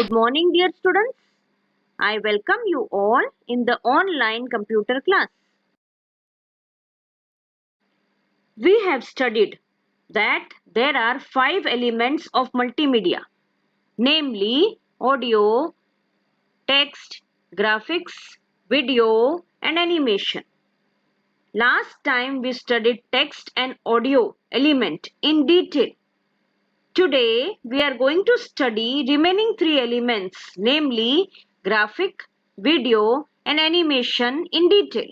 Good morning, dear students. I welcome you all in the online computer class. We have studied that there are 5 elements of multimedia, namely audio, text, graphics, video, and animation. Last time we studied text and audio element in detail. Today we are going to study remaining 3 elements, namely graphic, video, and animation in detail.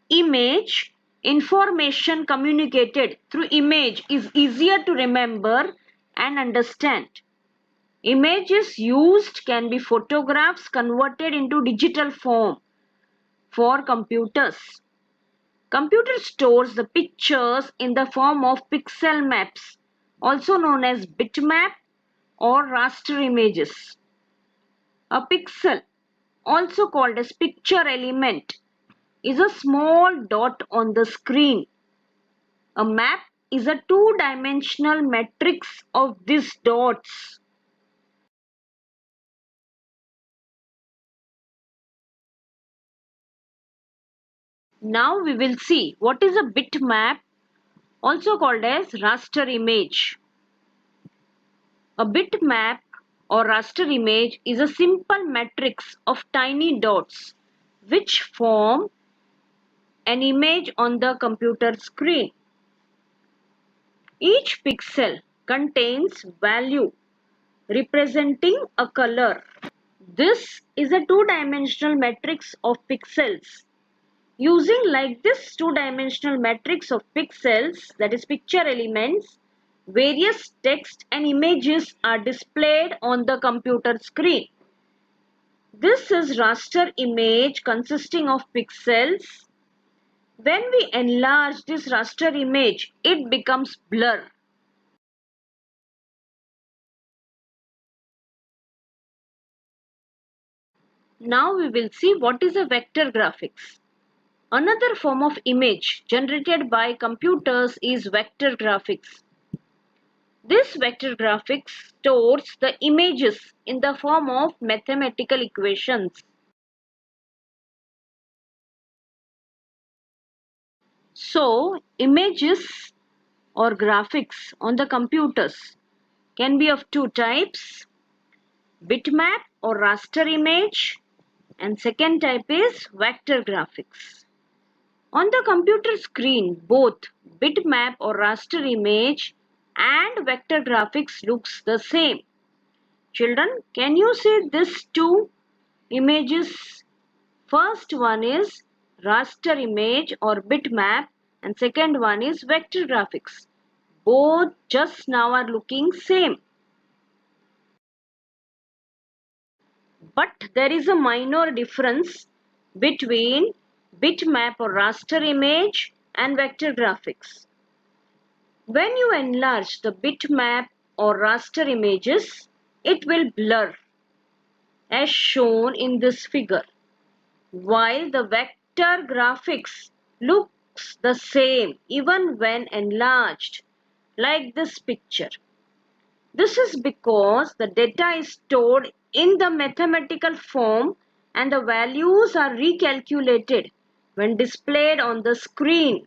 Image, information communicated through image is easier to remember and understand. Images used can be photographs converted into digital form for computers. Computer stores the pictures in the form of pixel maps, also known as bitmap or raster images. A pixel, also called as picture element, is a small dot on the screen. A map is a two-dimensional matrix of these dots. Now we will see what is a bitmap, also called as raster image. A bitmap or raster image is a simple matrix of tiny dots which form an image on the computer screen. Each pixel contains value representing a color. This is a two-dimensional matrix of pixels. Using like this two-dimensional matrix of pixels, that is picture elements, various text and images are displayed on the computer screen. This is raster image consisting of pixels. When we enlarge this raster image, it becomes blur. Now we will see what is a vector graphics. Another form of image generated by computers is vector graphics. This vector graphics stores the images in the form of mathematical equations. So, images or graphics on the computers can be of two types: bitmap or raster image, and second type is vector graphics. On the computer screen, both bitmap or raster image and vector graphics looks the same. Children, can you see these two images? First one is raster image or bitmap and second one is vector graphics. Both just now are looking same. But there is a minor difference between bitmap or raster image and vector graphics. When you enlarge the bitmap or raster images, it will blur as shown in this figure, while the vector graphics looks the same even when enlarged, like this picture. This is because the data is stored in the mathematical form and the values are recalculated when displayed on the screen.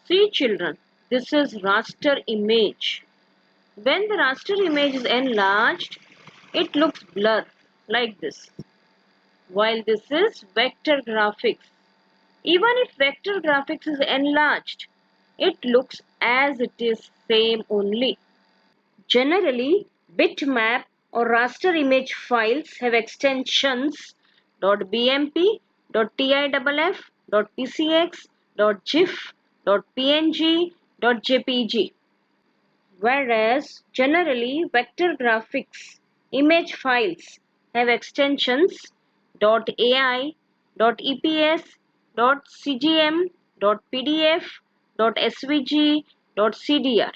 See children, this is raster image. When the raster image is enlarged, it looks blur like this, while this is vector graphics. Even if vector graphics is enlarged, it looks as it is same only. Generally, bitmap or raster image files have extensions .bmp, .tiff, .pcx, .gif, .png, .jpg. Whereas generally vector graphics image files have extensions .ai, .eps, .cgm, .pdf, .svg, .cdr.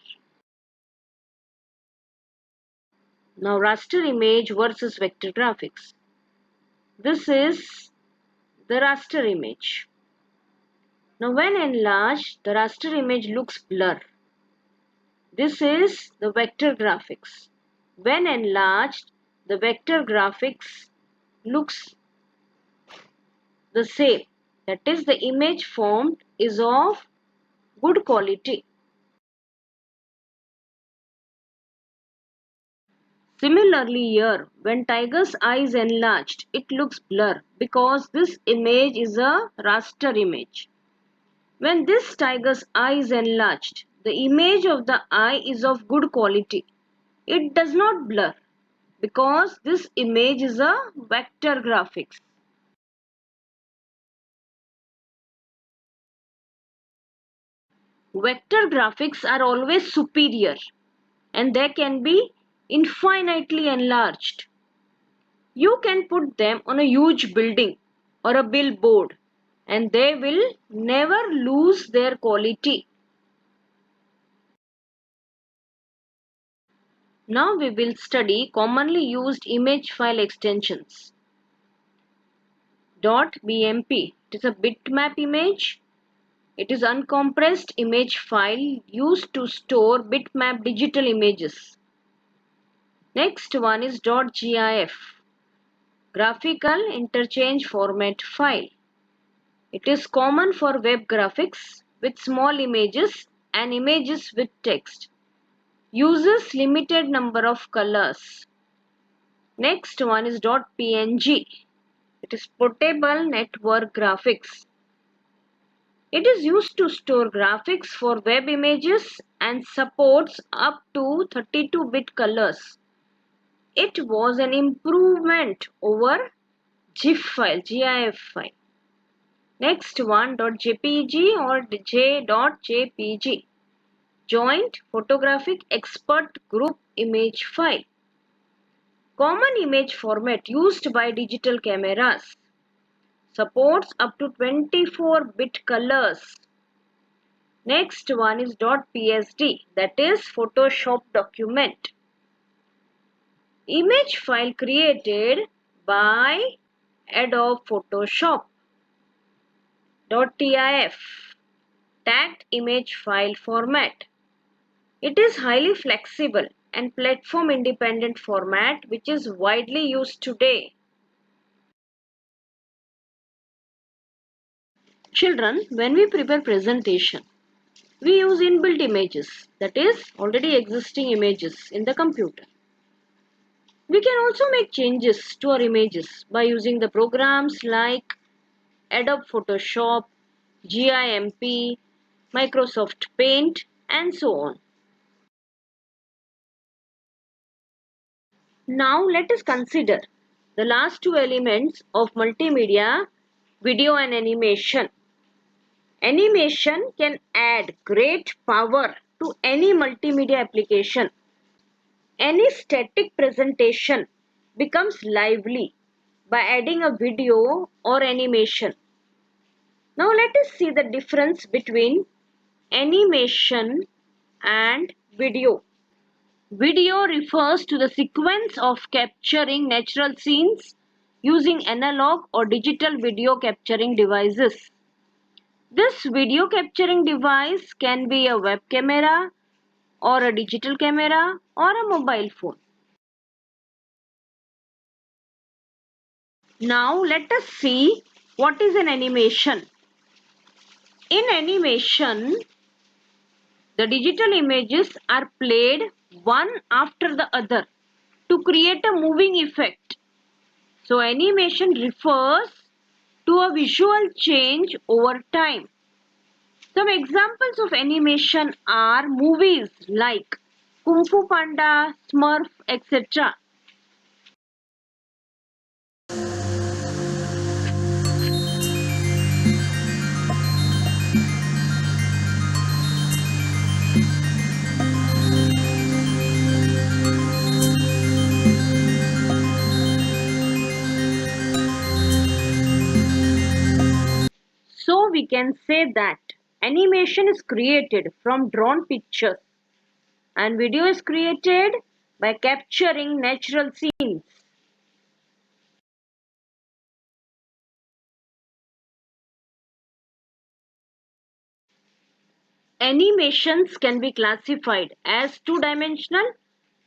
Now raster image versus vector graphics. This is the raster image. Now when enlarged, the raster image looks blur. This is the vector graphics. When enlarged, the vector graphics looks the same. That is, the image formed is of good quality. Similarly here, when tiger's eye is enlarged, it looks blur because this image is a raster image. When this tiger's eye is enlarged, the image of the eye is of good quality. It does not blur because this image is a vector graphics. Vector graphics are always superior and they can be infinitely enlarged. You can put them on a huge building or a billboard and they will never lose their quality. Now we will study commonly used image file extensions. .bmp, it is a bitmap image. It is uncompressed image file used to store bitmap digital images. Next one is .gif, graphical interchange format file. It is common for web graphics with small images and images with text. Uses limited number of colors. Next one is .png. It is portable network graphics. It is used to store graphics for web images and supports up to 32-bit colors. It was an improvement over GIF file. Next one .jpg or j.jpg, Joint Photographic Expert Group Image File. Common image format used by digital cameras. Supports up to 24-bit colors. Next one is .psd, that is Photoshop document. Image file created by Adobe Photoshop. .tif, tagged image file format. It is highly flexible and platform independent format which is widely used today. Children, when we prepare presentation, we use inbuilt images, that is already existing images in the computer. We can also make changes to our images by using the programs like Adobe Photoshop, GIMP, Microsoft Paint, and so on. Now let us consider the last two elements of multimedia, video and animation. Animation can add great power to any multimedia application. Any static presentation becomes lively by adding a video or animation. Now let us see the difference between animation and video. Video refers to the sequence of capturing natural scenes using analog or digital video capturing devices. This video capturing device can be a web camera or a digital camera or a mobile phone. Now let us see what is an animation. In animation, the digital images are played one after the other to create a moving effect. So animation refers to a visual change over time. Some examples of animation are movies like Kung Fu Panda, Smurf, etc. So we can say that animation is created from drawn pictures and video is created by capturing natural scenes. Animations can be classified as two-dimensional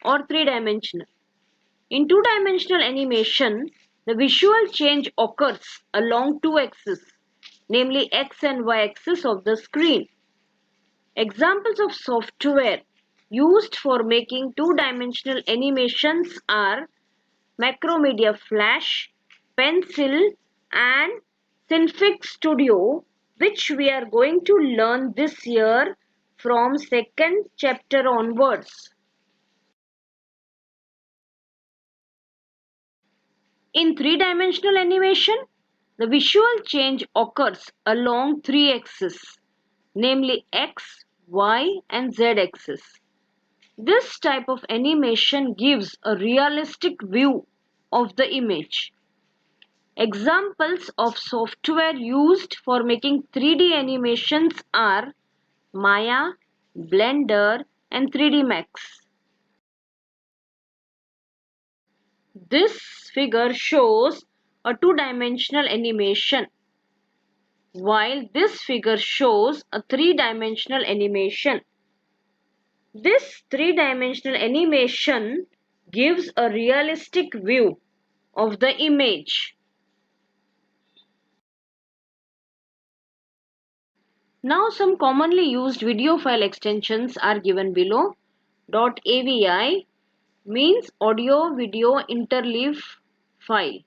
or three-dimensional. In two-dimensional animation, the visual change occurs along two axes, namely x and y axis of the screen. Examples of software used for making two-dimensional animations are Macromedia Flash, Pencil and Cinefix Studio, which we are going to learn this year from second chapter onwards. In three-dimensional animation, the visual change occurs along three axes, namely x, y and z axis. This type of animation gives a realistic view of the image. Examples of software used for making 3D animations are Maya, Blender and 3D Max. This figure shows a two-dimensional animation, while this figure shows a three-dimensional animation. This three-dimensional animation gives a realistic view of the image. Now some commonly used video file extensions are given below. .avi means audio video interleave file.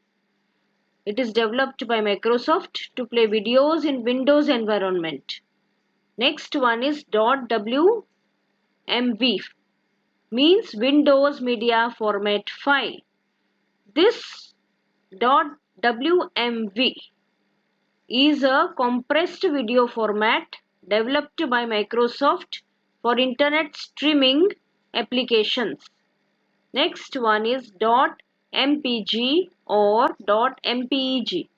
It is developed by Microsoft to play videos in Windows environment. Next one is .wmv means Windows Media Format file. This .wmv is a compressed video format developed by Microsoft for internet streaming applications. Next one is .mpg or .mpeg,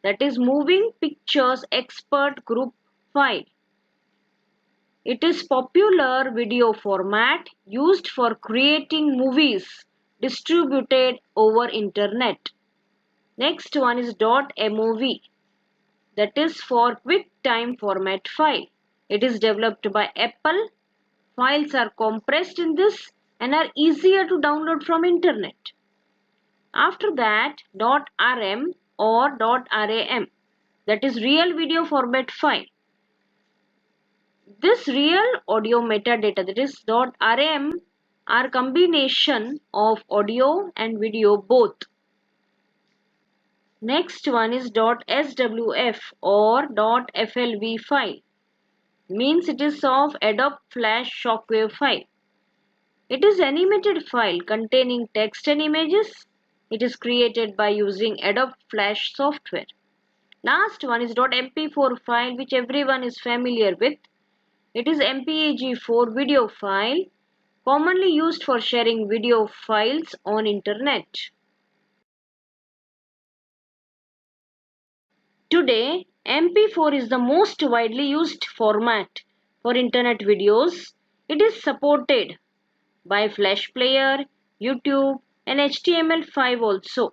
that is Moving Pictures Expert Group file. It is popular video format used for creating movies distributed over internet. Next one is .mov, that is for QuickTime format file. It is developed by Apple. Files are compressed in this and are easier to download from internet. After that, .rm or .ram, that is real video format file. This real audio metadata, that is .ram, are combination of audio and video both. Next one is .swf or .flv file. Means it is of Adobe Flash Shockwave file. It is animated file containing text and images. It is created by using Adobe Flash software. Last one is .mp4 file, which everyone is familiar with. It is MPEG-4 video file, commonly used for sharing video files on internet. Today, MP4 is the most widely used format for internet videos. It is supported by Flash Player, YouTube and HTML5 also.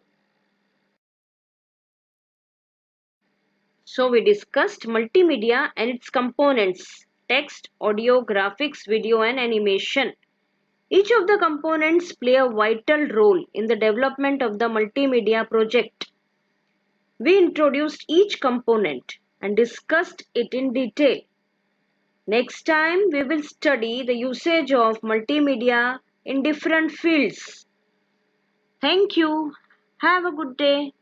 So we discussed multimedia and its components: text, audio, graphics, video and animation. Each of the components play a vital role in the development of the multimedia project. We introduced each component and discussed it in detail. Next time we will study the usage of multimedia in different fields. Thank you. Have a good day.